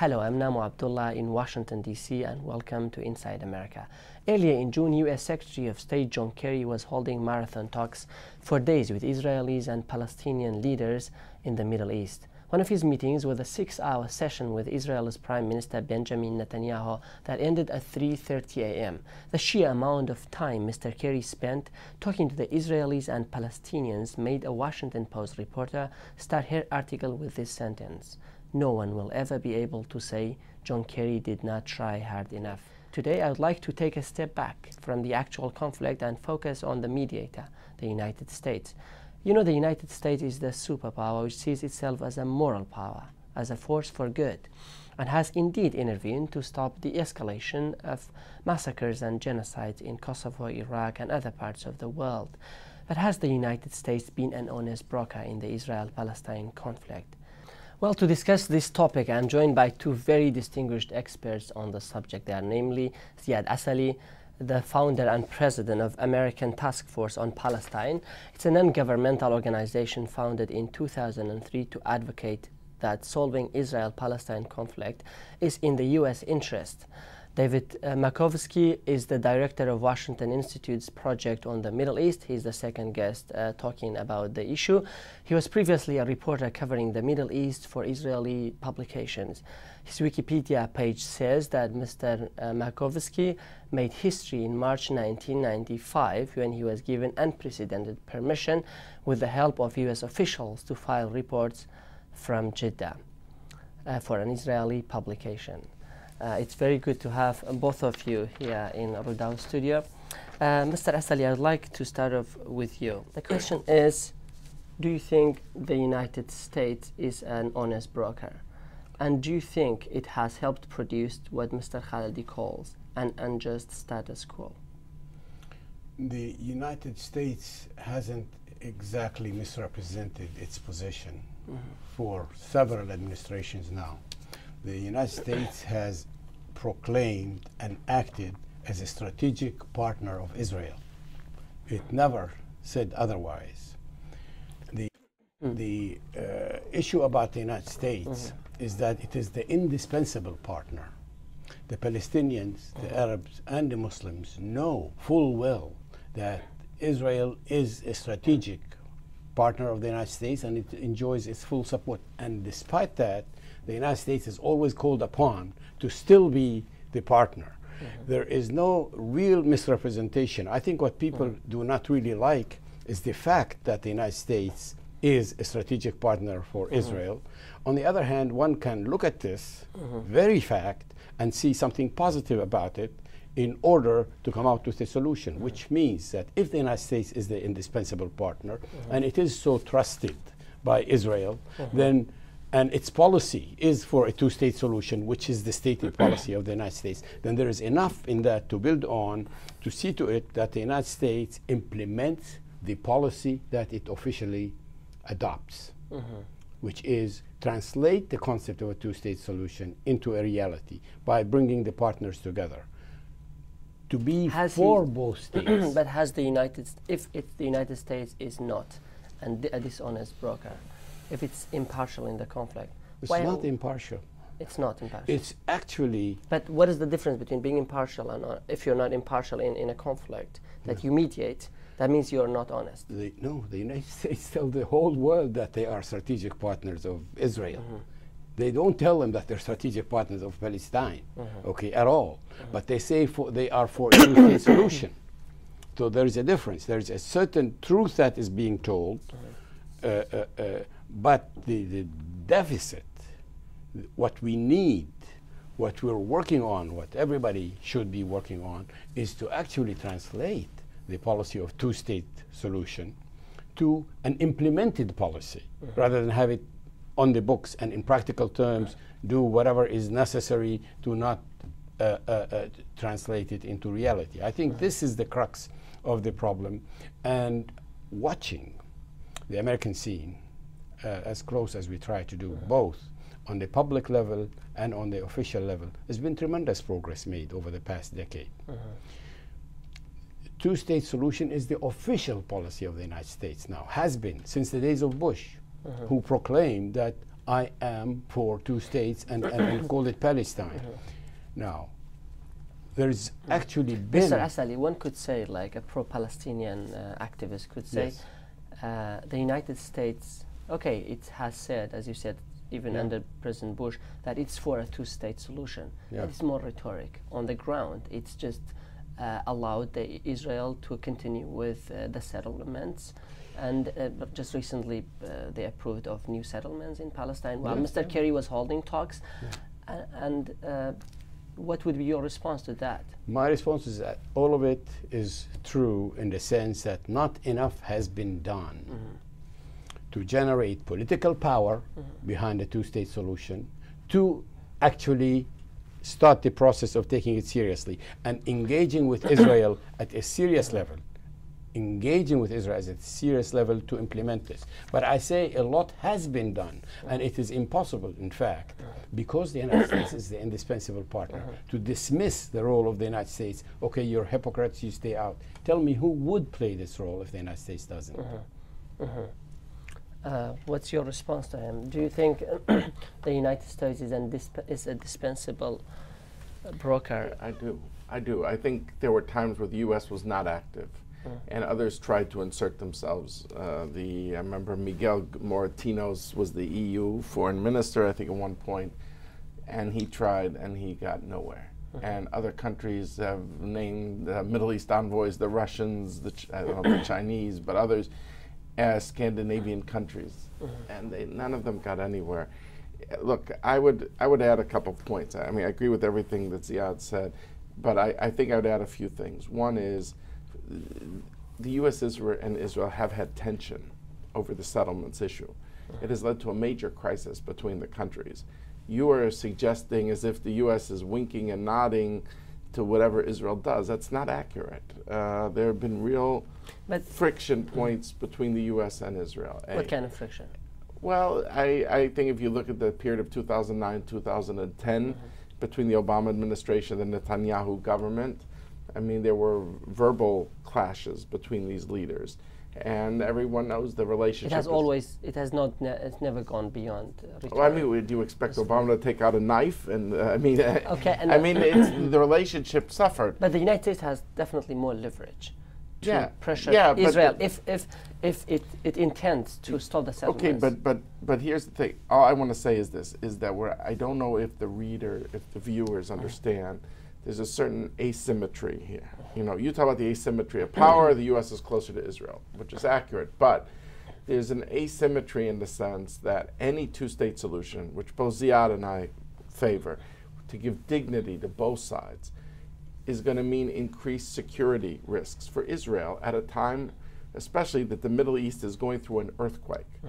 Hello, I'm Namo Abdullah in Washington, D.C., and welcome to Inside America. Earlier in June, U.S. Secretary of State John Kerry was holding marathon talks for days with Israelis and Palestinian leaders in the Middle East. One of his meetings was a 6-hour session with Israel's Prime Minister Benjamin Netanyahu that ended at 3:30 a.m. The sheer amount of time Mr. Kerry spent talking to the Israelis and Palestinians made a Washington Post reporter start her article with this sentence: "No one will ever be able to say John Kerry did not try hard enough." Today, I would like to take a step back from the actual conflict and focus on the mediator, the United States. You know, the United States is the superpower which sees itself as a moral power, as a force for good, and has indeed intervened to stop the escalation of massacres and genocides in Kosovo, Iraq, and other parts of the world. But has the United States been an honest broker in the Israel-Palestine conflict? Well, to discuss this topic, I'm joined by two very distinguished experts on the subject. They are namely Ziad Asali, the founder and president of American Task Force on Palestine. It's a non-governmental organization founded in 2003 to advocate that solving Israel-Palestine conflict is in the U.S. interest. David Makovsky is the director of Washington Institute's project on the Middle East. He's the second guest talking about the issue. He was previously a reporter covering the Middle East for Israeli publications. His Wikipedia page says that Mr. Makovsky made history in March 1995 when he was given unprecedented permission with the help of U.S. officials to file reports from Jeddah for an Israeli publication. It's very good to have both of you here in Rudao studio. Mr. Asali, I would like to start off with you. The question is, do you think the United States is an honest broker? And do you think it has helped produce what Mr. Khalidi calls an unjust status quo? The United States hasn't exactly misrepresented its position for several administrations now. The United States has proclaimed and acted as a strategic partner of Israel. It never said otherwise. The issue about the United States is that it is the indispensable partner. The Palestinians, the Arabs, and the Muslims know full well that Israel is a strategic partner of the United States and it enjoys its full support. And despite that, the United States is always called upon to still be the partner. There is no real misrepresentation. I think what people do not really like is the fact that the United States is a strategic partner for Israel. On the other hand, one can look at this very fact and see something positive about it in order to come out with a solution, which means that if the United States is the indispensable partner and it is so trusted by Israel, then and its policy is for a two-state solution, which is the stated policy of the United States, then there is enough in that to build on to see to it that the United States implements the policy that it officially adopts, which is translate the concept of a two-state solution into a reality by bringing the partners together to be for both states. But has the if the United States is not a dishonest broker, if it's impartial in the conflict? It's not impartial. It's not impartial. It's actually... But what is the difference between being impartial and if you're not impartial in a conflict that you mediate, that means you're not honest? No, the United States tell the whole world that they are strategic partners of Israel. They don't tell them that they're strategic partners of Palestine, okay, at all. But they say they are for a two-state solution. So there is a difference. There is a certain truth that is being told, but the deficit, what we need, what we're working on, what everybody should be working on, is to actually translate the policy of two-state solution to an implemented policy, rather than have it on the books and in practical terms do whatever is necessary to not translate it into reality. I think this is the crux of the problem, and watching the American scene as close as we try to do, both on the public level and on the official level, there's been tremendous progress made over the past decade. Two-state solution is the official policy of the United States now, has been since the days of Bush, who proclaimed that I am for two states and call it Palestine. Now, there's actually been... Mr. Asali, one could say, like a pro-Palestinian activist could say, Yes. The United States, okay, it has said, as you said, even under President Bush, that it's for a two-state solution. Yeah. It's more rhetoric. On the ground, it's just allowed Israel to continue with the settlements. And just recently, they approved of new settlements in Palestine while Mr. Kerry was holding talks. And what would be your response to that? My response is that all of it is true in the sense that not enough has been done to generate political power behind the two-state solution, to actually start the process of taking it seriously and engaging with Israel at a serious level. Engaging with Israel at a serious level to implement this. But I say a lot has been done, and it is impossible, in fact, because the United States is the indispensable partner, to dismiss the role of the United States. Okay, you're hypocrites, you stay out. Tell me who would play this role if the United States doesn't? What's your response to him? Do you think the United States is a dispensable broker? I do. I think there were times where the U.S. was not active. And others tried to insert themselves. I remember Miguel Moratinos was the EU foreign minister, I think, at one point, and he tried and he got nowhere. And other countries have named Middle East envoys, the Russians, I don't know, the Chinese, but others as Scandinavian countries, and none of them got anywhere. Look, I would add a couple points. I mean, I agree with everything that Ziad said, but I think I would add a few things. One is, the U.S. and Israel have had tension over the settlements issue. It has led to a major crisis between the countries. You are suggesting as if the U.S. is winking and nodding to whatever Israel does. That's not accurate. There have been real friction points between the U.S. and Israel. What kind of friction? Well, I think if you look at the period of 2009, 2010, between the Obama administration and the Netanyahu government, I mean, there were verbal clashes between these leaders, and everyone knows the relationship. It's never gone beyond. Well, I mean, do you expect Obama to take out a knife? And I mean, okay, I mean, the relationship suffered. But the United States has definitely more leverage to pressure Israel if it intends to stop the settlements. Okay, but here's the thing. All I want to say is this: is that I don't know if the viewers understand. There's a certain asymmetry here. You know, you talk about the asymmetry of power, the U.S. is closer to Israel, which is accurate, but there's an asymmetry in the sense that any two-state solution, which both Ziad and I favor, to give dignity to both sides, is going to mean increased security risks for Israel at a time, especially that the Middle East is going through an earthquake.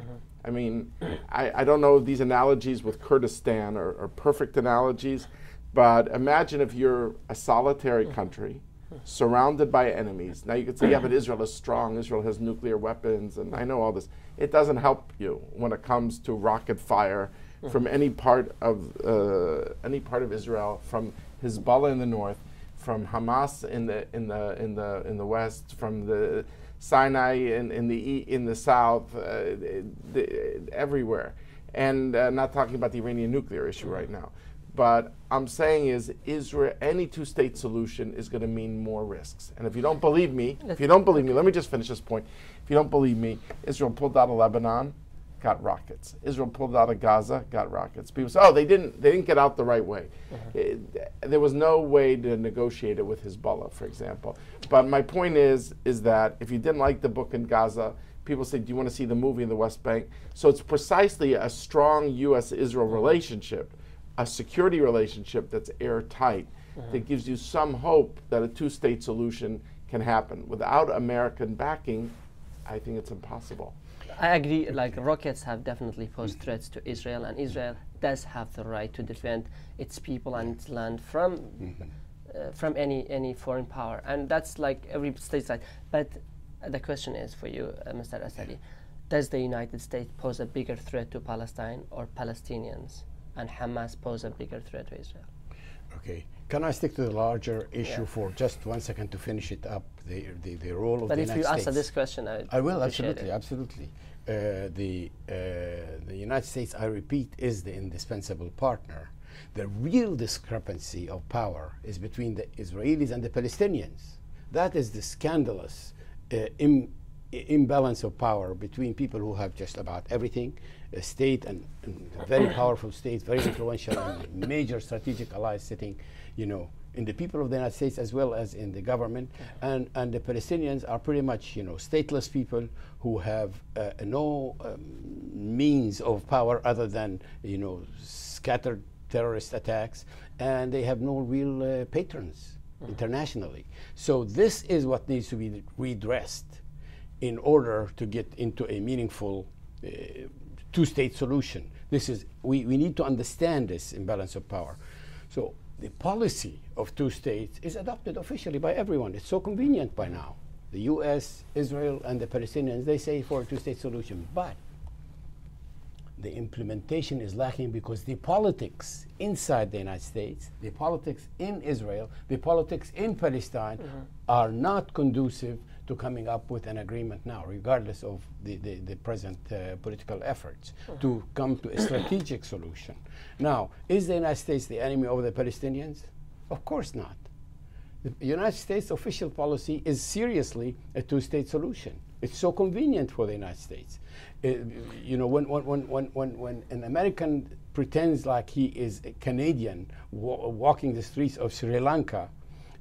I mean, I don't know if these analogies with Kurdistan are perfect analogies, but imagine if you're a solitary country surrounded by enemies. Now you could say, yeah, but Israel is strong. Israel has nuclear weapons, and I know all this. It doesn't help you when it comes to rocket fire from any part of Israel, from Hezbollah in the north, from Hamas in the west, from the Sinai in the south, everywhere, and not talking about the Iranian nuclear issue right now. But I'm saying is Israel, any two-state solution is going to mean more risks. And if you don't believe me, let me just finish this point. If you don't believe me, Israel pulled out of Lebanon, got rockets. Israel pulled out of Gaza, got rockets. People say, oh, they didn't get out the right way. There was no way to negotiate it with Hezbollah, for example. But my point is that if you didn't like the book in Gaza, people say, do you want to see the movie in the West Bank? So it's precisely a strong U.S.-Israel relationship, a security relationship that's airtight, that gives you some hope that a two-state solution can happen. Without American backing, I think it's impossible. I agree, like rockets have definitely posed threats to Israel, and Israel does have the right to defend its people and its land from any foreign power. And that's like every state's right. But the question is for you, Mr. Asadi, does the United States pose a bigger threat to Palestine or Palestinians? And Hamas pose a bigger threat to Israel? Okay. Can I stick to the larger issue for just 1 second to finish it up, the role of the United States? But if you answer this question, I will, absolutely. the United States, I repeat, is the indispensable partner. The real discrepancy of power is between the Israelis and the Palestinians. That is the scandalous imbalance of power between people who have just about everything, a state and very powerful states, very influential and major strategic allies sitting, in the people of the United States as well as in the government, and the Palestinians are pretty much, stateless people who have no means of power other than, scattered terrorist attacks, and they have no real patrons internationally. So this is what needs to be redressed in order to get into a meaningful two-state solution. We need to understand this imbalance of power. So the policy of two states is adopted officially by everyone. It's so convenient by now. The US, Israel, and the Palestinians, they say for a two-state solution. But the implementation is lacking because the politics inside the United States, the politics in Israel, the politics in Palestine are not conducive to coming up with an agreement now, regardless of the present political efforts to come to a strategic solution. Now, is the United States the enemy of the Palestinians? Of course not. The United States official policy is seriously a two-state solution. It's so convenient for the United States. When an American pretends like he is a Canadian walking the streets of Sri Lanka,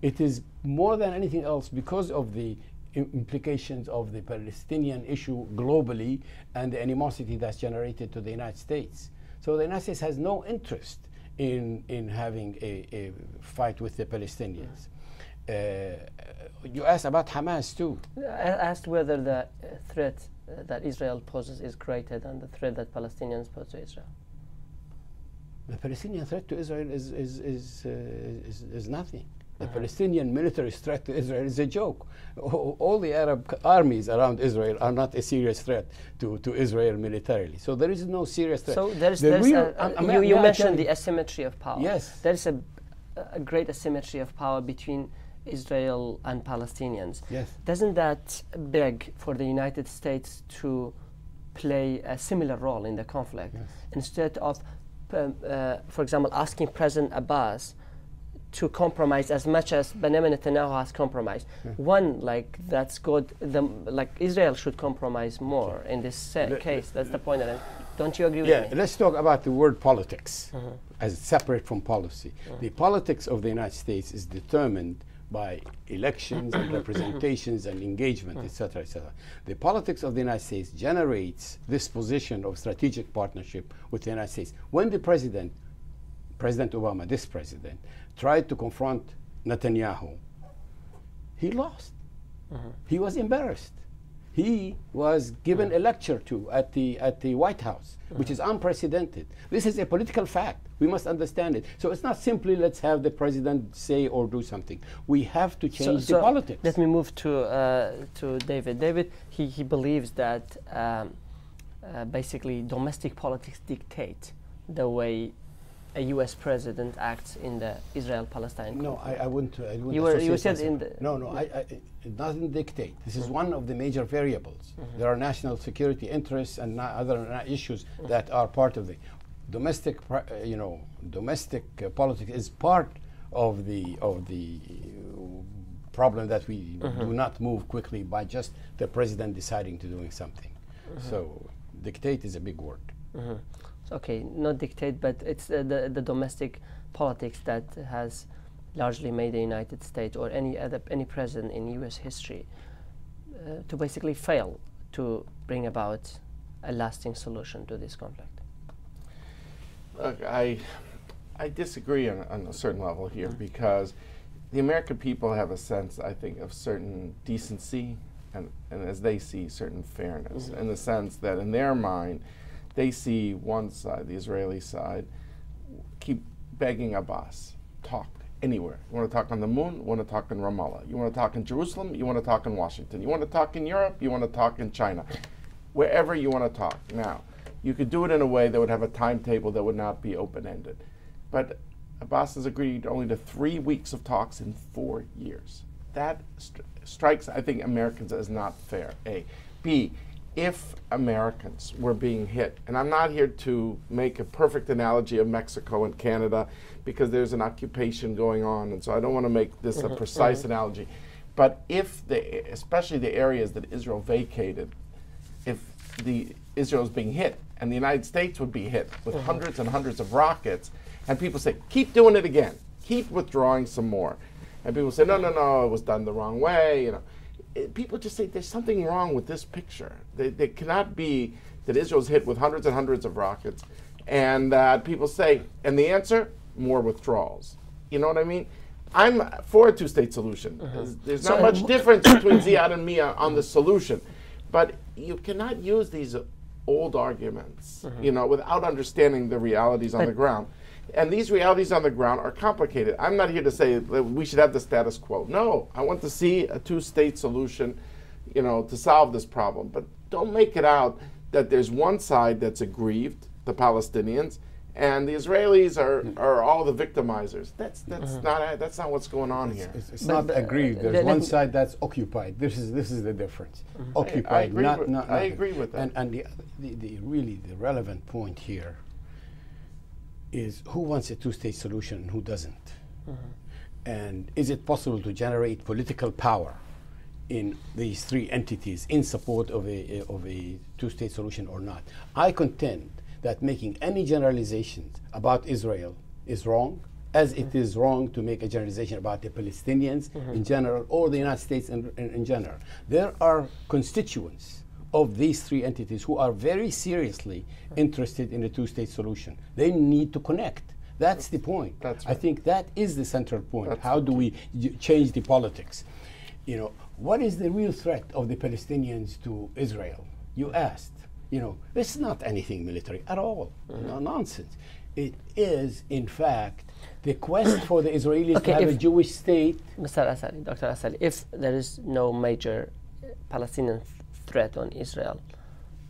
it is more than anything else because of the implications of the Palestinian issue globally and the animosity that's generated to the United States. So the United States has no interest in having a fight with the Palestinians. You asked about Hamas too. I asked whether the threat that Israel poses is greater than the threat that Palestinians pose to Israel. The Palestinian threat to Israel is nothing. The Palestinian military threat to Israel is a joke. All the Arab armies around Israel are not a serious threat to Israel militarily. So there is no serious threat. So you mentioned the asymmetry of power. Yes. There is a great asymmetry of power between Israel and Palestinians. Yes. Doesn't that beg for the United States to play a similar role in the conflict? Yes. Instead of, for example, asking President Abbas to compromise as much as Benjamin Netanyahu has compromised. That's good. Israel should compromise more in this case. That's the point. Don't you agree with me? Let's talk about the word politics as separate from policy. The politics of the United States is determined by elections and representations and engagement, etc., etc. The politics of the United States generates this position of strategic partnership with the United States. When the President Obama, this president, tried to confront Netanyahu, he lost. He was embarrassed. He was given a lecture at the White House, which is unprecedented. This is a political fact. We must understand it. So it's not simply let's have the president say or do something. We have to change the politics. Let me move to David. David, he believes that basically domestic politics dictate the way a U.S. president acts in the Israel-Palestine conflict. No, I wouldn't. You said in the it doesn't dictate. This is one of the major variables. There are national security interests and other issues that are part of the domestic. Domestic politics is part of the problem that we do not move quickly by just the president deciding to doing something. So dictate is a big word. Okay, not dictate, but it's the domestic politics that has largely made the United States or any president in U.S. history to basically fail to bring about a lasting solution to this conflict. Look, I disagree on a certain level here because the American people have a sense, I think, of certain decency and as they see, certain fairness in the sense that in their mind, they see one side, the Israeli side, keep begging Abbas, talk anywhere. You want to talk on the moon, you want to talk in Ramallah. You want to talk in Jerusalem, you want to talk in Washington. You want to talk in Europe, you want to talk in China. Wherever you want to talk. Now, you could do it in a way that would have a timetable that would not be open-ended. But Abbas has agreed only to 3 weeks of talks in 4 years. That strikes, I think, Americans as not fair, A. B, if Americans were being hit, and I'm not here to make a perfect analogy of Mexico and Canada because there's an occupation going on, and so I don't want to make this a precise analogy, but if especially the areas that Israel vacated, if Israel is being hit and the United States would be hit with hundreds and hundreds of rockets, and people say, keep doing it again, keep withdrawing some more, and people say, no, it was done the wrong way, you know. People just say there's something wrong with this picture. They cannot be that Israel's hit with hundreds and hundreds of rockets, and people say, and the answer, more withdrawals. You know what I mean? I'm for a two-state solution. There's not much difference between Ziad and me on the solution, but you cannot use these old arguments, you know, without understanding the realities on the ground. And these realities on the ground are complicated. I'm not here to say that we should have the status quo. No, I want to see a two-state solution, you know, to solve this problem. But don't make it out that there's one side that's aggrieved, the Palestinians, and the Israelis are all the victimizers. That's not what's going on here. It's not aggrieved. There's one side that's occupied. This is the difference. Occupied, I agree with that. And the really relevant point here is who wants a two-state solution and who doesn't, and is it possible to generate political power in these three entities in support of a two-state solution or not? I contend that making any generalizations about Israel is wrong, as it is wrong to make a generalization about the Palestinians in general or the United States in general. There are constituents of these three entities who are very seriously interested in a two-state solution. They need to connect. That's the point. That's right. I think that is the central point. That's How do we change the politics? You know, what is the real threat of the Palestinians to Israel? You asked. You know, it's not anything military at all. No, nonsense. It is, in fact, the quest for the Israelis to have a Jewish state. Mr. Asali, Dr. Asali, if there is no major Palestinian threat on Israel,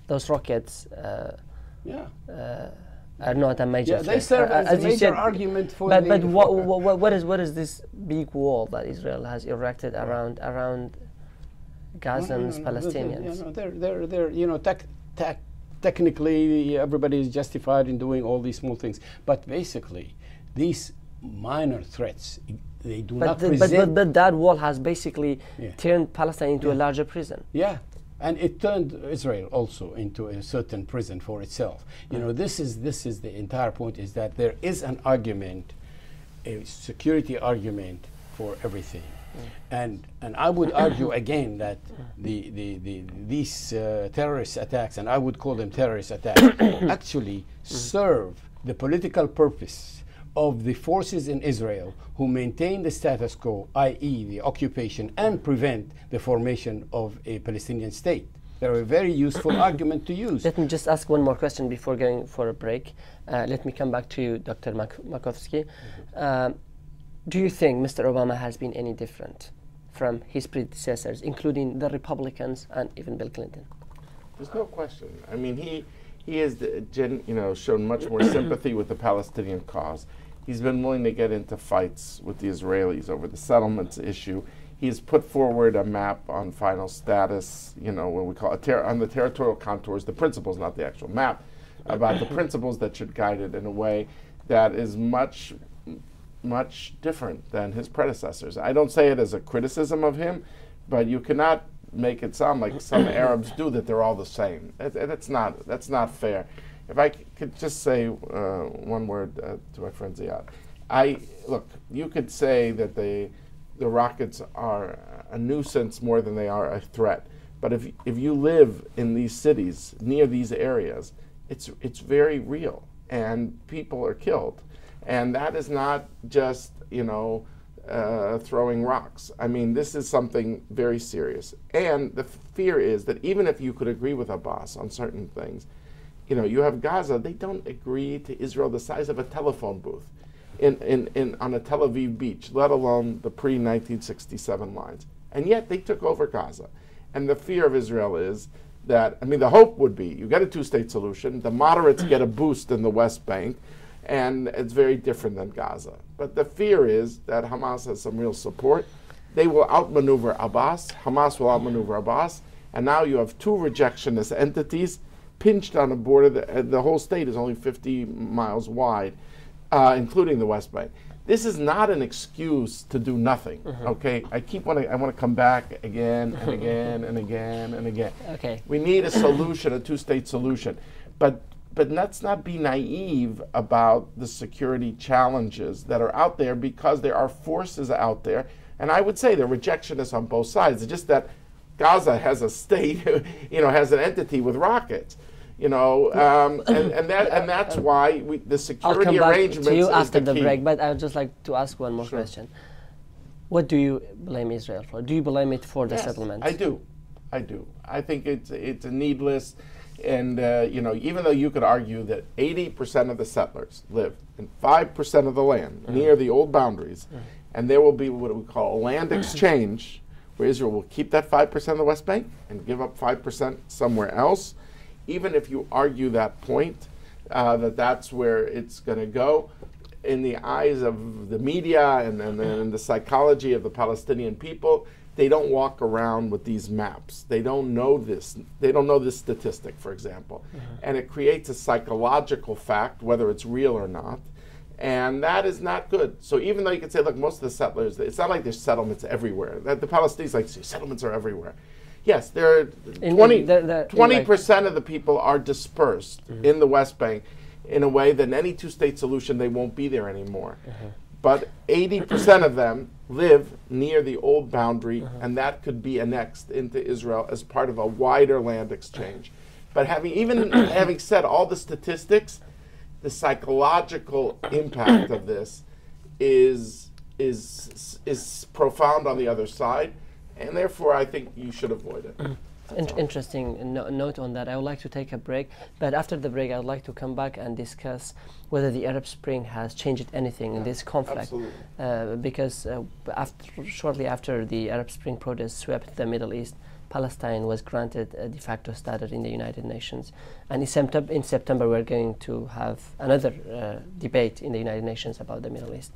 those rockets are not a major threat. They serve as a major argument for but what is this big wall that Israel has erected around Gazans, Palestinians? They're you know, technically everybody is justified in doing all these small things, but basically these minor threats, they do not present. But that wall has basically turned Palestine into a larger prison. Yeah. And it turned Israel also into a certain prison for itself. You know, this is the entire point, is that there is an argument, a security argument for everything. And I would argue again that these terrorist attacks, and I would call them terrorist attacks, actually serve the political purpose of the forces in Israel who maintain the status quo, i.e. the occupation, and prevent the formation of a Palestinian state. They're a very useful argument to use. Let me just ask one more question before going for a break. Let me come back to you, Dr. Makovsky. Do you think Mr. Obama has been any different from his predecessors, including the Republicans and even Bill Clinton? There's no question. I mean, he has shown much more sympathy with the Palestinian cause. He's been willing to get into fights with the Israelis over the settlements issue. He's put forward a map on final status, you know, what we call on the territorial contours, the principles, not the actual map, about the principles that should guide it in a way that is much different than his predecessors. I don't say it as a criticism of him, but you cannot make it sound like some Arabs do, that they're all the same. That's not fair. If I could just say one word to my friend Ziad. Look, you could say that the rockets are a nuisance more than they are a threat. But if you live in these cities, near these areas, it's very real, and people are killed. And that is not just, you know, throwing rocks. I mean, this is something very serious. And the fear is that even if you could agree with Abbas on certain things, you know, you have Gaza, they don't agree to Israel the size of a telephone booth on a Tel Aviv beach, let alone the pre-1967 lines. And yet they took over Gaza. And the fear of Israel is that, I mean, the hope would be you get a two-state solution, the moderates get a boost in the West Bank, and it's very different than Gaza. But the fear is that Hamas has some real support. They will outmaneuver Abbas, Hamas will outmaneuver Abbas, And now you have two rejectionist entities pinched on a border. The whole state is only 50 miles wide, including the West Bank. This is not an excuse to do nothing. Okay, I want to come back again and again and again and again. Okay, we need a solution, a two-state solution, but let's not be naive about the security challenges that are out there, because there are forces out there, and I would say they're rejectionists on both sides. It's just that Gaza has a state, has an entity with rockets. And that's why the security arrangements. I'll come back to you after the the break, but I would just like to ask one more question. What do you blame Israel for? Do you blame it for the settlement? I do. I think it's needless, and even though you could argue that 80% of the settlers live in 5% of the land near the old boundaries, and there will be what we call a land exchange, where Israel will keep that 5% of the West Bank and give up 5% somewhere else. Even if you argue that point, that's where it's going to go, in the eyes of the media and the psychology of the Palestinian people, they don't walk around with these maps. They don't know this. They don't know this statistic, for example. And it creates a psychological fact, whether it's real or not. And that is not good. So even though you could say, look, most of the settlers, it's not like there's settlements everywhere. The Palestinians like to say settlements are everywhere. Yes, there are 20% of the people are dispersed in the West Bank in a way that in any two-state solution, they won't be there anymore. But 80% of them live near the old boundary, and that could be annexed into Israel as part of a wider land exchange. But having said all the statistics, the psychological impact of this is profound on the other side. And therefore, I think you should avoid it. Interesting note on that. I would like to take a break, but after the break, I would like to come back and discuss whether the Arab Spring has changed anything in this conflict. Because shortly after the Arab Spring protests swept the Middle East, Palestine was granted a de facto status in the United Nations. And in September, we're going to have another debate in the United Nations about the Middle East.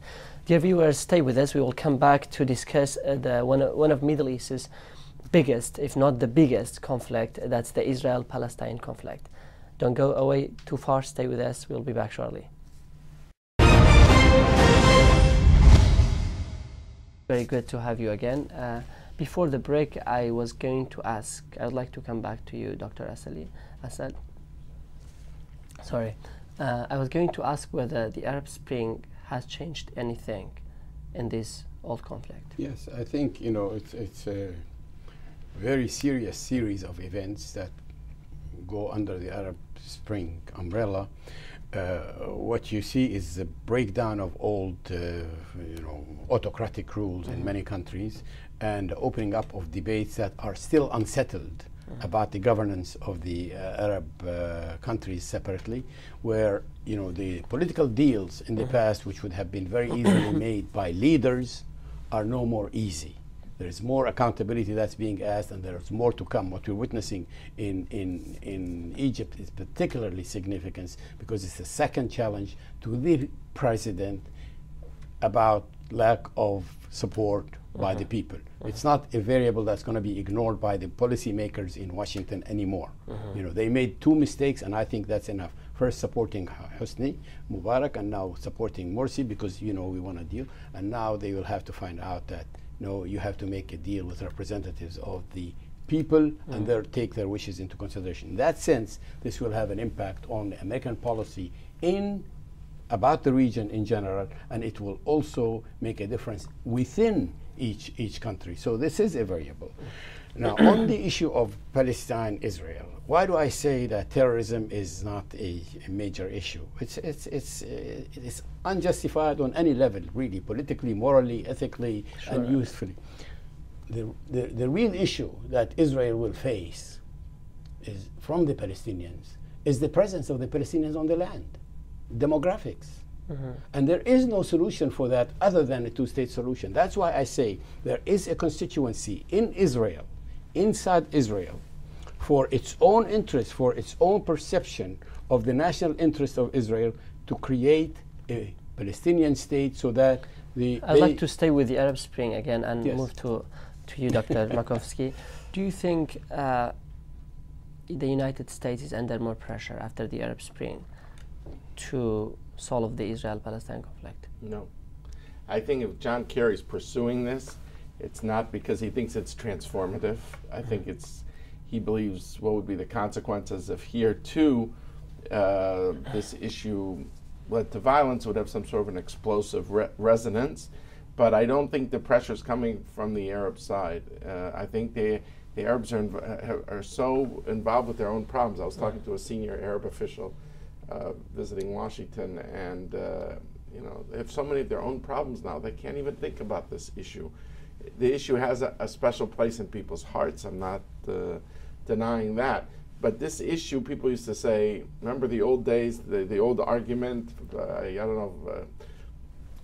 Dear viewers, stay with us. We will come back to discuss one of Middle East's biggest, if not the biggest, conflict. That's the Israel-Palestine conflict. Don't go away too far. Stay with us. We'll be back shortly. Very good to have you again. Before the break, I was going to ask, I would like to come back to you, Dr. Asad. Sorry. I was going to ask whether the Arab Spring has changed anything in this old conflict. Yes, I think, it's a very serious series of events that go under the Arab Spring umbrella. What you see is the breakdown of old, autocratic rules in many countries, and opening up of debates that are still unsettled about the governance of the Arab countries separately, where the political deals in the past, which would have been very easily made by leaders, are no more easy. There is more accountability that's being asked, and there's more to come. What we're witnessing in Egypt is particularly significant because it's the second challenge to the president about lack of support by the people. It's not a variable that's going to be ignored by the policymakers in Washington anymore. They made two mistakes, and I think that's enough. First, supporting Hosni Mubarak, and now supporting Morsi because we want a deal. And now they will have to find out that you have to make a deal with representatives of the people and take their wishes into consideration. In that sense, this will have an impact on the American policy about the region in general, and it will also make a difference within each country. So this is a variable. Now, on the issue of Palestine-Israel, why do I say that terrorism is not a major issue? It's unjustified on any level, really, politically, morally, ethically, and usefully. The real issue that Israel will face is from the Palestinians is the presence of the Palestinians on the land, demographics. And there is no solution for that other than a two-state solution. That's why I say there is a constituency in Israel, inside Israel, for its own interest, for its own perception of the national interest of Israel, to create a Palestinian state so that I'd like to stay with the Arab Spring again and move to to you, Dr. Makovsky. Do you think the United States is under more pressure after the Arab Spring to solve the Israel-Palestine conflict? No. I think if John Kerry's pursuing this, it's not because he thinks it's transformative. I think he believes what would be the consequences if here too this issue led to violence would have some sort of an explosive resonance. But I don't think the pressure is coming from the Arab side. I think the Arabs are so involved with their own problems. I was talking to a senior Arab official visiting Washington, and they have so many of their own problems now, they can't even think about this issue. The issue has a special place in people's hearts. I'm not denying that. But this issue, people used to say, remember the old days, the old argument,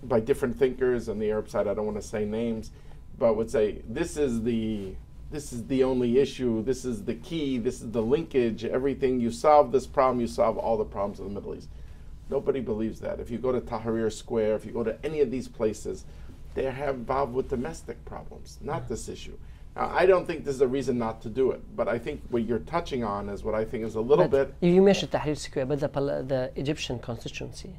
by different thinkers on the Arab side, I don't want to say names, but would say, this is the only issue, this is the key, this is the linkage, everything, you solve this problem, you solve all the problems of the Middle East. Nobody believes that. If you go to Tahrir Square, if you go to any of these places, they are involved with domestic problems, not this issue. Now, I don't think this is a reason not to do it, but I think what you're touching on is what I think is a little bit... You mentioned Tahrir Square, but the Egyptian constituency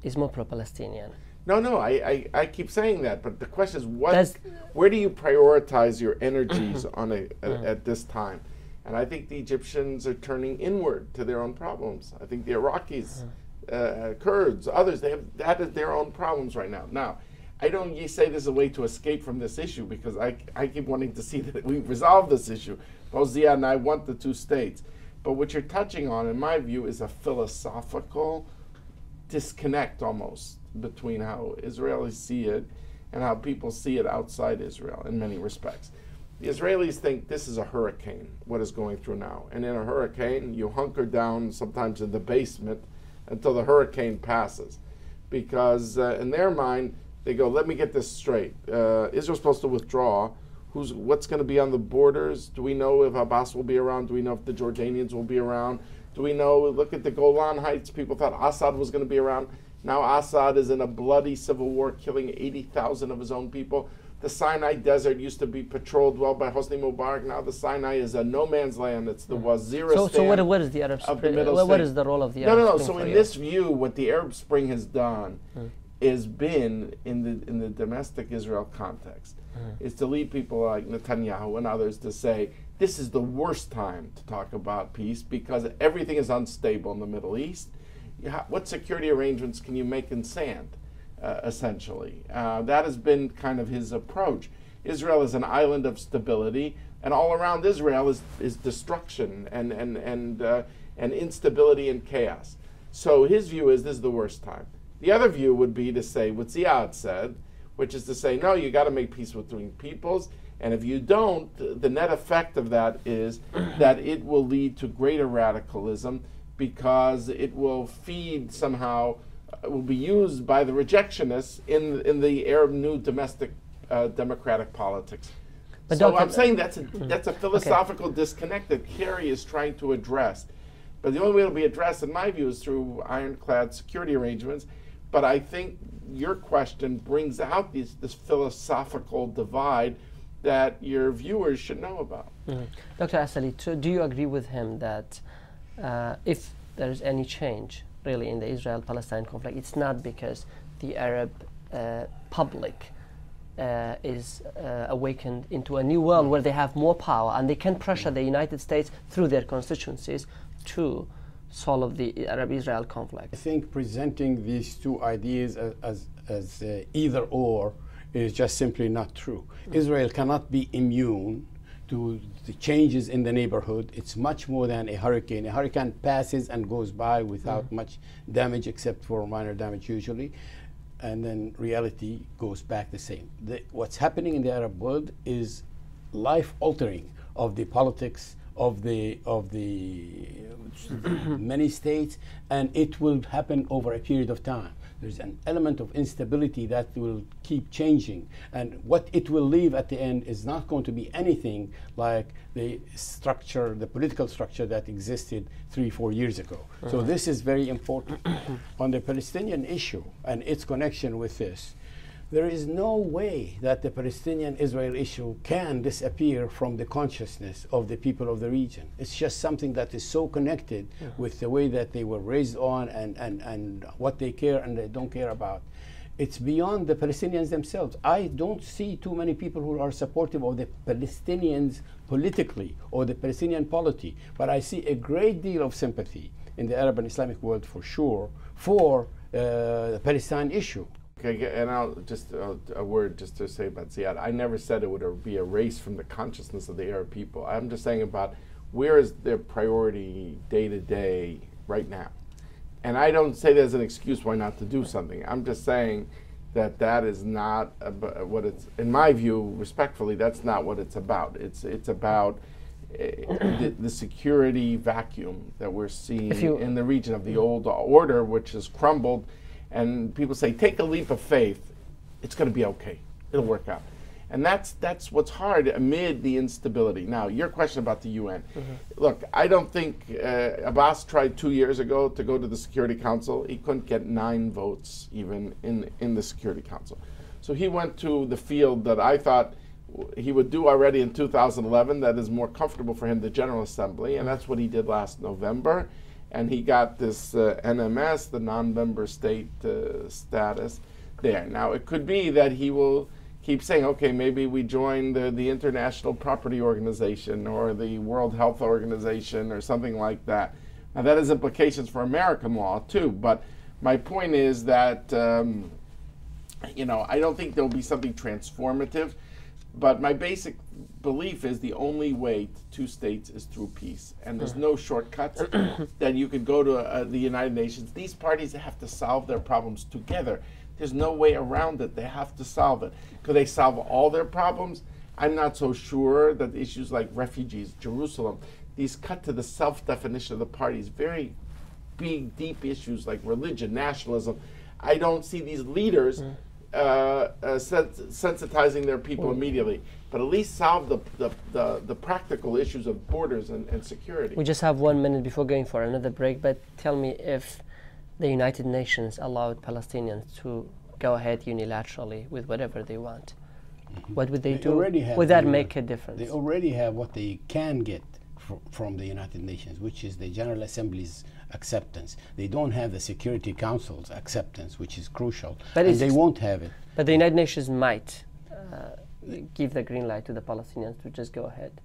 is more pro-Palestinian. No, I keep saying that, but the question is, where do you prioritize your energies on at this time? And I think the Egyptians are turning inward to their own problems. I think the Iraqis, Kurds, others, that is their own problems right now. Now, I don't say this is a way to escape from this issue, because I keep wanting to see that we resolve this issue. Both Ziad and I want the two states. But what you're touching on, in my view, is a philosophical disconnect almost between how Israelis see it and how people see it outside Israel in many respects. The Israelis think this is a hurricane, what is going through now. And in a hurricane, you hunker down sometimes in the basement until the hurricane passes. Because in their mind, they go, let me get this straight. Israel's supposed to withdraw. What's going to be on the borders? Do we know if Abbas will be around? Do we know if the Jordanians will be around? Do we know, look at the Golan Heights, people thought Assad was going to be around. Now Assad is in a bloody civil war, killing 80,000 of his own people. The Sinai Desert used to be patrolled well by Hosni Mubarak. Now the Sinai is a no man's land. It's the Waziristan. So what is the Arab Spring? What is the role of the Arab Spring? No. So in this view, what the Arab Spring has done is been in the domestic Israel context, is to lead people like Netanyahu and others to say, this is the worst time to talk about peace because everything is unstable in the Middle East. What security arrangements can you make in sand, essentially? That has been kind of his approach. Israel is an island of stability, and all around Israel is destruction and instability and chaos. So his view is this is the worst time. The other view would be to say what Ziad said, which is to say, no, you got to make peace between peoples, and if you don't, the net effect of that is that it will lead to greater radicalism, because it will feed somehow, will be used by the rejectionists in the Arab new domestic democratic politics. But so I'm saying that's a philosophical disconnect that Kerry is trying to address. But the only way it'll be addressed, in my view, is through ironclad security arrangements. But I think your question brings out this philosophical divide that your viewers should know about. Dr. Asali, do you agree with him that if there is any change really in the Israel-Palestine conflict, it's not because the Arab public is awakened into a new world where they have more power and they can pressure the United States through their constituencies to solve the Arab-Israel conflict? I think presenting these two ideas as either or is just simply not true. Israel cannot be immune to the changes in the neighborhood. It's much more than a hurricane. A hurricane passes and goes by without much damage, except for minor damage usually, and then reality goes back the same. What's happening in the Arab world is life-altering of the politics of the many states, and it will happen over a period of time. There's an element of instability that will keep changing, and what it will leave at the end is not going to be anything like the structure, the political structure that existed 3-4 years ago. So this is very important. On the Palestinian issue and its connection with this, There is no way that the Palestinian-Israel issue can disappear from the consciousness of the people of the region. It's just something that is so connected with the way that they were raised on and what they care and they don't care about. It's beyond the Palestinians themselves. I don't see too many people who are supportive of the Palestinians politically or the Palestinian polity, but I see a great deal of sympathy in the Arab and Islamic world for sure for the Palestine issue. Okay, and I'll just a word just to say about Ziad. I never said it would be erased from the consciousness of the Arab people. I'm just saying about where is their priority day to day right now. And I don't say there's an excuse why not to do something. I'm just saying that that is not what it's, in my view, respectfully, that's not what it's about. It's about the security vacuum that we're seeing in the region of the old order, which has crumbled. And people say, take a leap of faith. It's going to be okay. It'll work out. And that's what's hard amid the instability. Now, your question about the UN. Look, I don't think Abbas tried 2 years ago to go to the Security Council. He couldn't get 9 votes even in the Security Council. So he went to the field that I thought he would do already in 2011 that is more comfortable for him, the General Assembly, and that's what he did last November. And he got this NMS, the non-member state status there. Now, it could be that he will keep saying, okay, maybe we join the International Property Organization or the World Health Organization or something like that. Now, that has implications for American law, too. But my point is that, you know, I don't think there'll be something transformative. But my basic belief is the only way to 2 states is through peace. And there's no shortcuts that you could go to the United Nations. These parties have to solve their problems together. There's no way around it. They have to solve it. Could they solve all their problems? I'm not so sure that issues like refugees, Jerusalem, these cut to the self-definition of the parties, very big, deep issues like religion, nationalism. I don't see these leaders sensitizing their people immediately, but at least solve the practical issues of borders and security. We just have 1 minute before going for another break, but tell me, if the United Nations allowed Palestinians to go ahead unilaterally with whatever they want, what would they do? Would that make a difference? They already have what they can get from the United Nations, which is the General Assembly's acceptance. They don't have the Security Council's acceptance, which is crucial, and they won't have it. But the United Nations might give the green light to the Palestinians to just go ahead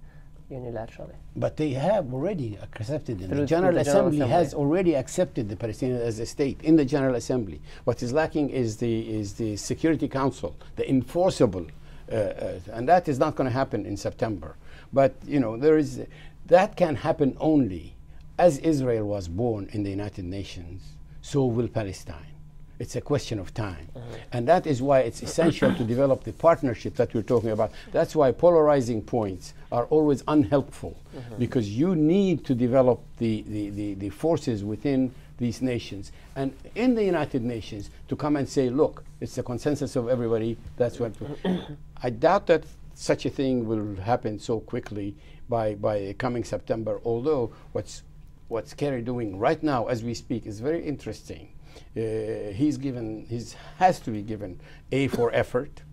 unilaterally. But they have already accepted it. The General Assembly has already accepted the Palestinians as a state in the General Assembly. What is lacking is the Security Council, the enforceable, and that is not going to happen in September. But you know, that can happen only as Israel was born in the United Nations, so will Palestine. It's a question of time. And that is why it's essential to develop the partnership that we're talking about. That's why polarizing points are always unhelpful, because you need to develop the forces within these nations. And in the United Nations, to come and say, look, it's the consensus of everybody, that's what. I doubt that such a thing will happen so quickly by coming September, although what's Kerry doing right now as we speak is very interesting. He has to be given A for effort,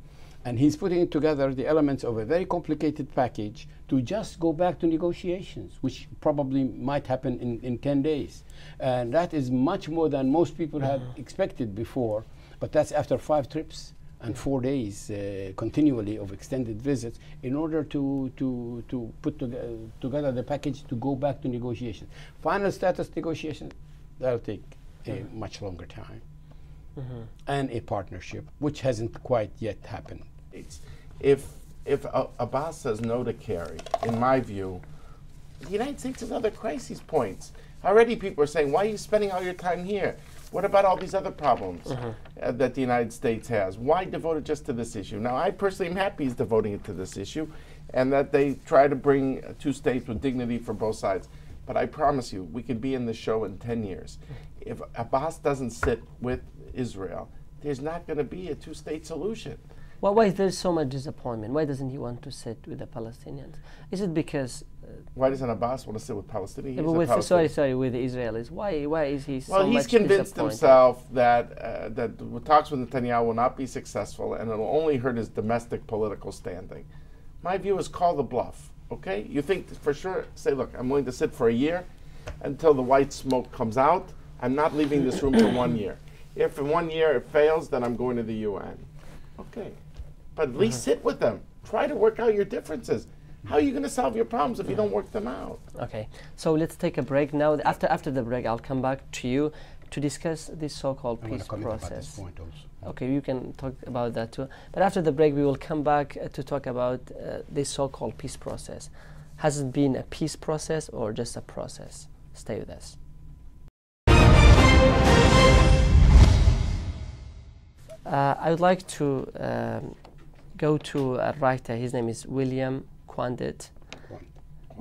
and he's putting together the elements of a very complicated package to just go back to negotiations, which probably might happen in 10 days. And that is much more than most people had expected before, but that's after 5 trips and 4 days continually of extended visits in order to put together the package to go back to negotiations. Final status negotiations, that'll take a much longer time, and a partnership, which hasn't quite yet happened. If Abbas says no to Kerry, in my view, the United States has other crisis points. Already people are saying, why are you spending all your time here? What about all these other problems that the United States has? Why devote it just to this issue? Now, I personally am happy he's devoting it to this issue, and that they try to bring 2 states with dignity for both sides. But I promise you, we could be in this show in 10 years. If Abbas doesn't sit with Israel, there's not going to be a 2-state solution. Well, why is there so much disappointment? Why doesn't he want to sit with the Palestinians? Is it because Why doesn't Abbas want to sit with Palestinians? Yeah, but with, sorry, with the Israelis. Why is he so much Well, he's convinced disappointed? himself that that talks with Netanyahu will not be successful, and it'll only hurt his domestic political standing. My view is call the bluff. Okay, you think for sure? Say, look, I'm willing to sit for a year until the white smoke comes out. I'm not leaving this room for 1 year. If in 1 year it fails, then I'm going to the UN. Okay, but at least sit with them. Try to work out your differences. How are you going to solve your problems if you don't work them out? Okay, so let's take a break now. After the break, I'll come back to you to discuss this so-called peace process. About this point also. Okay, you can talk about that too. But after the break, we will come back to talk about this so-called peace process. Has it been a peace process or just a process? Stay with us. I would like to go to a writer. His name is William Quandt.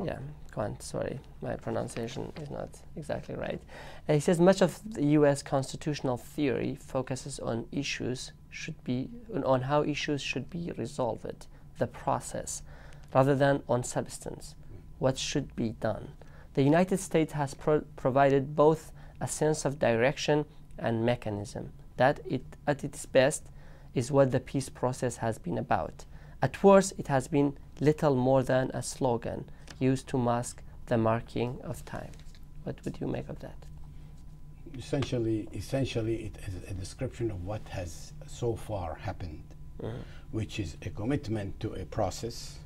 Yeah, Quandt, sorry. My pronunciation is not exactly right. He says much of the U.S. constitutional theory focuses on how issues should be resolved, the process, rather than on substance, what should be done. The United States has provided both a sense of direction and mechanism. That at its best is what the peace process has been about. At worst, it has been little more than a slogan used to mask the marking of time. What would you make of that? Essentially, it is a description of what has so far happened, which is a commitment to a process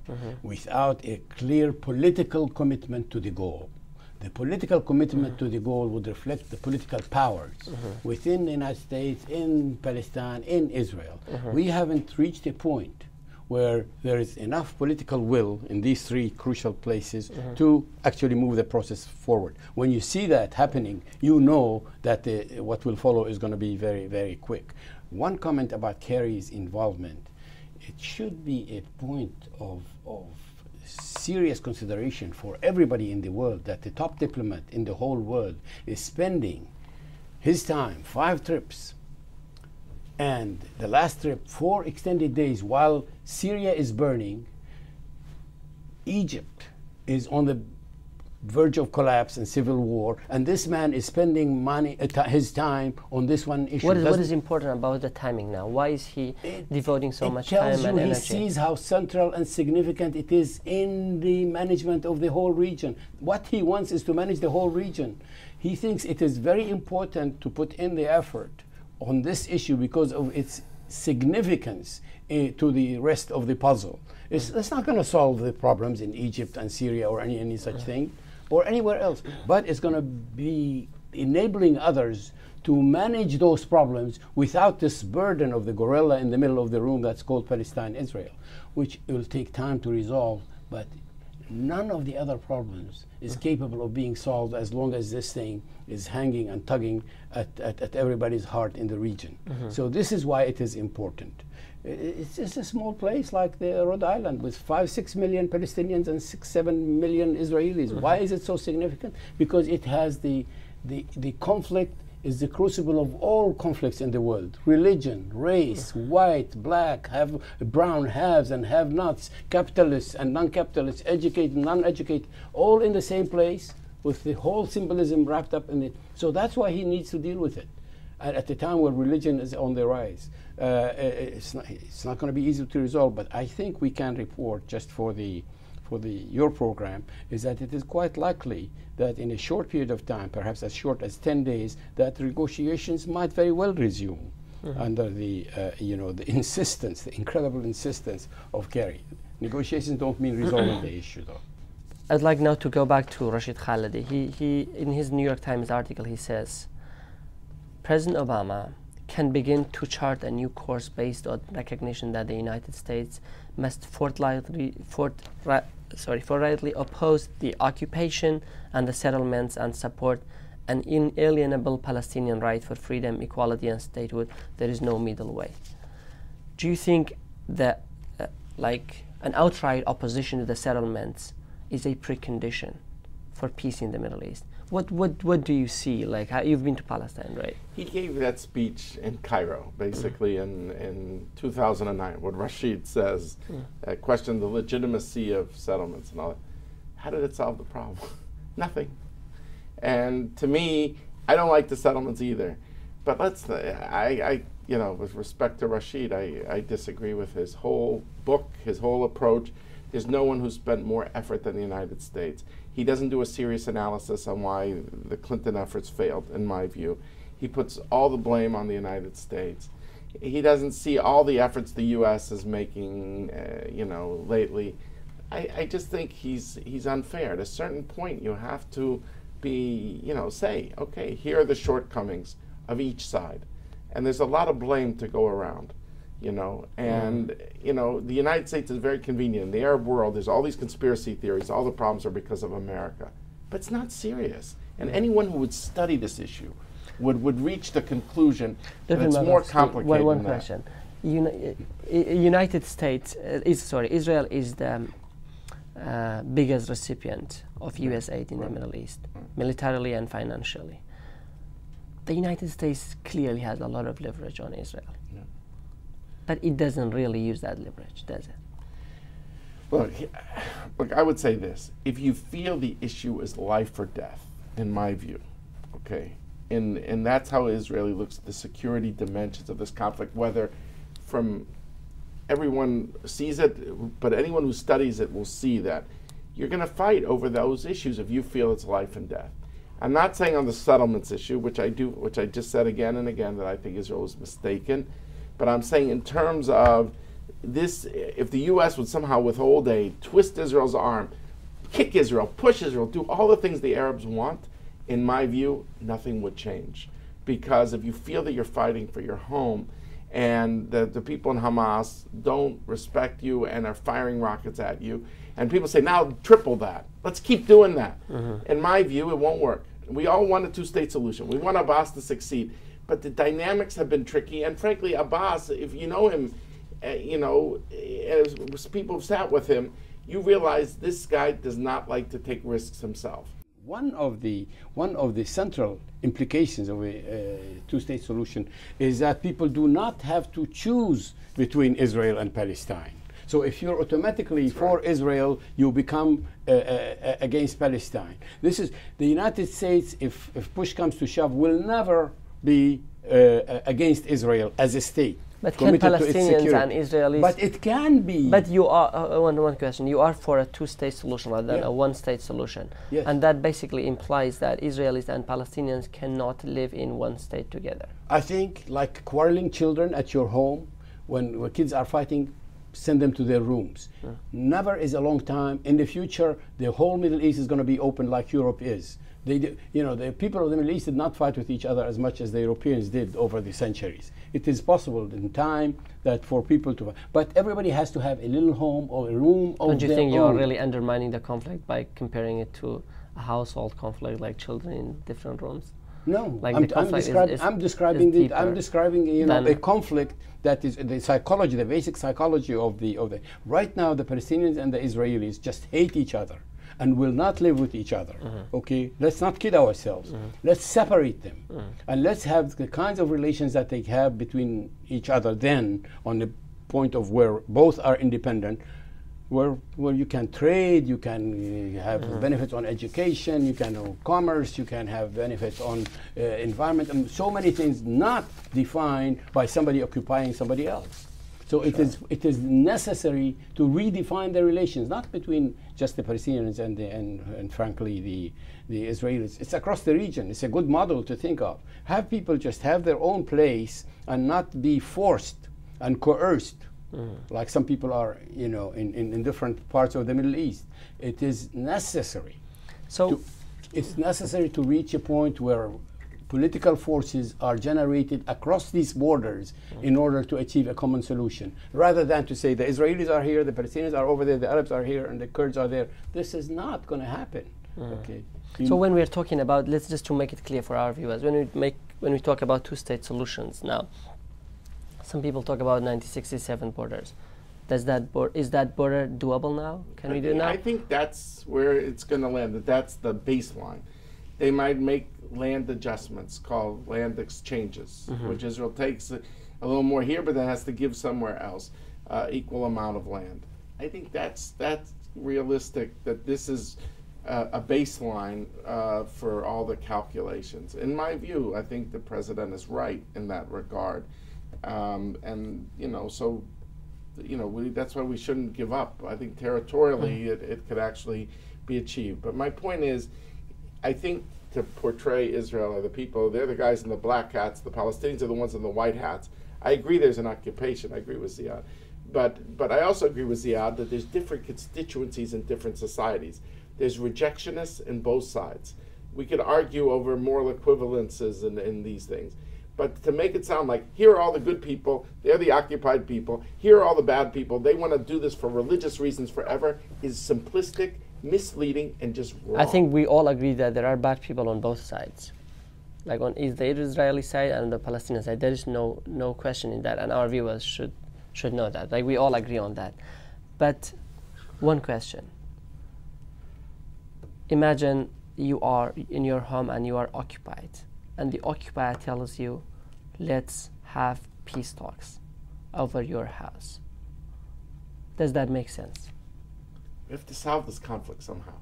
without a clear political commitment to the goal. The political commitment to the goal would reflect the political powers within the United States, in Palestine, in Israel. We haven't reached a point where there is enough political will in these three crucial places to actually move the process forward. When you see that happening, you know that what will follow is going to be very, very quick. One comment about Kerry's involvement: it should be a point of serious consideration for everybody in the world that the top diplomat in the whole world is spending his time, 5 trips, and the last trip 4 extended days while Syria is burning, Egypt is on the verge of collapse and civil war, and this man is spending his time on this one issue. What is important about the timing now? Why is he devoting so much time and energy? He sees how central and significant it is in the management of the whole region. What he wants is to manage the whole region. He thinks it is very important to put in the effort on this issue because of its significance to the rest of the puzzle. It's not going to solve the problems in Egypt and Syria or any such thing, or anywhere else, but it's going to be enabling others to manage those problems without this burden of the gorilla in the middle of the room that's called Palestine, Israel, which will take time to resolve, but none of the other problems is capable of being solved as long as this thing is hanging and tugging at everybody's heart in the region. So this is why it is important. It's just a small place like the Rhode Island with 5-6 million Palestinians and 6-7 million Israelis. Why is it so significant? Because it has the conflict is the crucible of all conflicts in the world. Religion, race, white, black, brown, haves and have-nots, capitalists and non-capitalists, educated, non-educated, all in the same place with the whole symbolism wrapped up in it. So that's why he needs to deal with it. At the time where religion is on the rise. It's not going to be easy to resolve, but I think we can report just for your program is that it is quite likely that in a short period of time, perhaps as short as 10 days, that negotiations might very well resume under the the insistence, the incredible insistence of Kerry. Negotiations don't mean resolving the issue, though. I'd like now to go back to Rashid Khalidi. He in his New York Times article, he says, President Obama can begin to chart a new course based on recognition that the United States must forthrightly oppose the occupation and the settlements and support an inalienable Palestinian right for freedom, equality, and statehood. There is no middle way. Do you think that an outright opposition to the settlements is a precondition for peace in the Middle East? What do you see? You've been to Palestine, right? He gave that speech in Cairo, basically in 2009, what Rashid says, questioned the legitimacy of settlements and all that. how did it solve the problem? Nothing. And to me, I don't like the settlements either. But you know, with respect to Rashid, I disagree with his whole book, his whole approach. There's no one who's spent more effort than the United States. He doesn't do a serious analysis on why the Clinton efforts failed, in my view. He puts all the blame on the United States. He doesn't see all the efforts the U.S. is making, you know, lately. I just think he's unfair. At a certain point, you have to be, you know, say, okay, here are the shortcomings of each side. And there's a lot of blame to go around, you know. And, you know, the United States is very convenient. In the Arab world, there's all these conspiracy theories. All the problems are because of America. But it's not serious. And anyone who would study this issue would reach the conclusion that it's more complicated one than question. United States, Israel is the biggest recipient of U.S. aid in the Middle East, militarily and financially. The United States clearly has a lot of leverage on Israel. Yeah. But it doesn't really use that leverage, does it? Look, I would say this. If you feel the issue is life or death, in my view, okay, and that's how Israeli looks at the security dimensions of this conflict, whether from everyone sees it, but anyone who studies it will see that you're going to fight over those issues if you feel it's life and death. I'm not saying on the settlements issue, which I just said again and again that I think Israel was mistaken, but I'm saying in terms of this, if the U.S. would somehow withhold aid, twist Israel's arm, kick Israel, push Israel, do all the things the Arabs want, in my view, nothing would change. Because if you feel that you're fighting for your home and the people in Hamas don't respect you and are firing rockets at you, and people say, now triple that. Let's keep doing that. In my view, it won't work. We all want a two-state solution. We want Abbas to succeed. But the dynamics have been tricky. And frankly, Abbas, if you know him, you know, as people have sat with him, you realize this guy does not like to take risks himself. One of the central implications of a two-state solution is that people do not have to choose between Israel and Palestine. So if you're automatically for Israel, you become against Palestine. This is the United States, if push comes to shove, will never be against Israel as a state. But can Palestinians and Israelis... But it can be. But you are, one question, you are for a two-state solution rather than a one-state solution. Yes. And that basically implies that Israelis and Palestinians cannot live in one state together. I think like quarreling children at your home, when kids are fighting, send them to their rooms. Never is a long time. In the future, the whole Middle East is going to be open like Europe is. You know, the people of the Middle East did not fight with each other as much as the Europeans did over the centuries. It is possible in time that for people to, but everybody has to have a little home or a room of their own. Don't you think you're really undermining the conflict by comparing it to a household conflict, like children in different rooms? No, like I'm describing you know, a conflict that is the psychology, the basic psychology of the. Right now, the Palestinians and the Israelis just hate each other and will not live with each other. Okay, let's not kid ourselves. Let's separate them, and let's have the kinds of relations that they have between each other. Then, on the point of where both are independent, where you can trade, you can have benefits on education, you can have commerce, you can have benefits on environment, and so many things not defined by somebody occupying somebody else. So it is necessary to redefine the relations, not between just the Palestinians and frankly the Israelis. It's across the region. It's a good model to think of. Have people just have their own place and not be forced and coerced, like some people are, you know, in different parts of the Middle East. It is necessary. It's necessary to reach a point where political forces are generated across these borders in order to achieve a common solution, rather than to say the Israelis are here, the Palestinians are over there, the Arabs are here, and the Kurds are there. This is not going to happen. Okay. So when we're talking about, let's just to make it clear for our viewers, when we talk about two-state solutions now, some people talk about 1967 borders. Is that border doable now? Can we do it now? I think that's where it's going to land. That's the baseline. They might make land adjustments called land exchanges, which Israel takes a little more here, but then has to give somewhere else equal amount of land. I think that's realistic that this is a baseline for all the calculations. In my view, I think the president is right in that regard, and so that's why we shouldn't give up. I think territorially it could actually be achieved. But my point is, I think to portray Israel or the people, they're the guys in the black hats, the Palestinians are the ones in the white hats. I agree there's an occupation. I agree with Ziad. But I also agree with Ziad that there's different constituencies in different societies. There's rejectionists in both sides. We could argue over moral equivalences in these things. But to make it sound like, here are all the good people, they're the occupied people, here are all the bad people, they want to do this for religious reasons forever, is simplistic, misleading, and just wrong. I think we all agree that there are bad people on both sides. Like on the Israeli side and the Palestinian side, there is no question in that, and our viewers should know that. Like we all agree on that. But one question. Imagine you are in your home and you are occupied, and the occupier tells you, let's have peace talks over your house. Does that make sense? We have to solve this conflict somehow.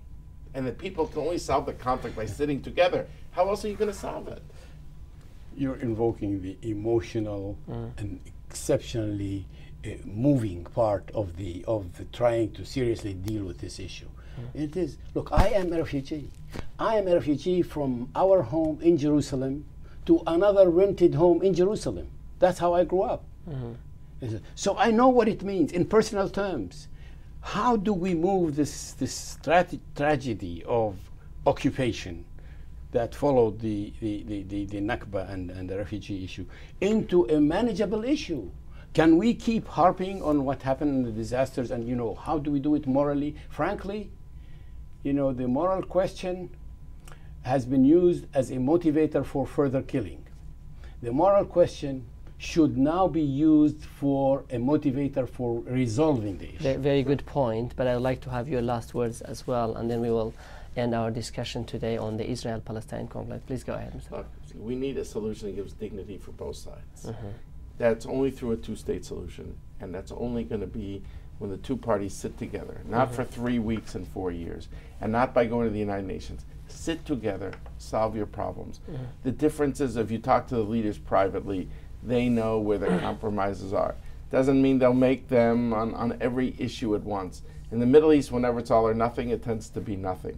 And the people can only solve the conflict by sitting together. How else are you going to solve it? You're invoking the emotional and exceptionally moving part of the trying to seriously deal with this issue. It is, look, I am a refugee. I am a refugee from our home in Jerusalem to another rented home in Jerusalem. That's how I grew up. So I know what it means in personal terms. How do we move this tragedy of occupation that followed the Nakba and the refugee issue into a manageable issue? Can we keep harping on what happened in the disasters, and how do we do it morally? Frankly, the moral question has been used as a motivator for further killing. The moral question should now be used for a motivator for resolving the issue. Very good point, but I would like to have your last words as well, and then we will end our discussion today on the Israel-Palestine conflict. Please go ahead, Mr. Look, we need a solution that gives dignity for both sides. That's only through a two-state solution, and that's only going to be when the two parties sit together, not for 3 weeks and 4 years, and not by going to the United Nations. Sit together, solve your problems. The difference is if you talk to the leaders privately, they know where the compromises are. Doesn't mean they'll make them on every issue at once. In the Middle East, whenever it's all or nothing, it tends to be nothing.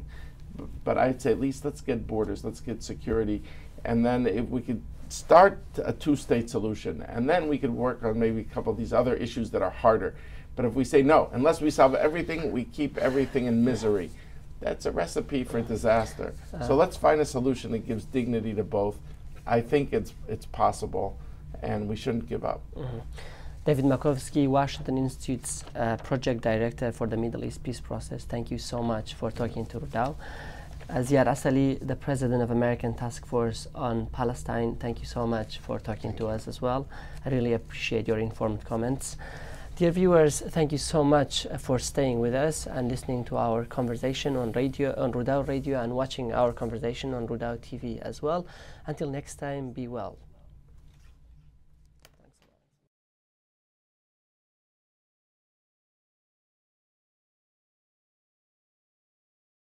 But I'd say at least let's get borders, let's get security, and then if we could start a two-state solution, and then we could work on maybe a couple of these other issues that are harder. But if we say no, unless we solve everything, we keep everything in misery. That's a recipe for disaster. So let's find a solution that gives dignity to both. I think it's possible, and we shouldn't give up. David Makovsky, Washington Institute's Project Director for the Middle East Peace Process, thank you so much for talking to Rudao. Ziad Asali, the President of American Task Force on Palestine, thank you so much for talking to us as well. I really appreciate your informed comments. Dear viewers, thank you so much for staying with us and listening to our conversation on radio, on Rudao Radio, and watching our conversation on Rudao TV as well. Until next time, be well.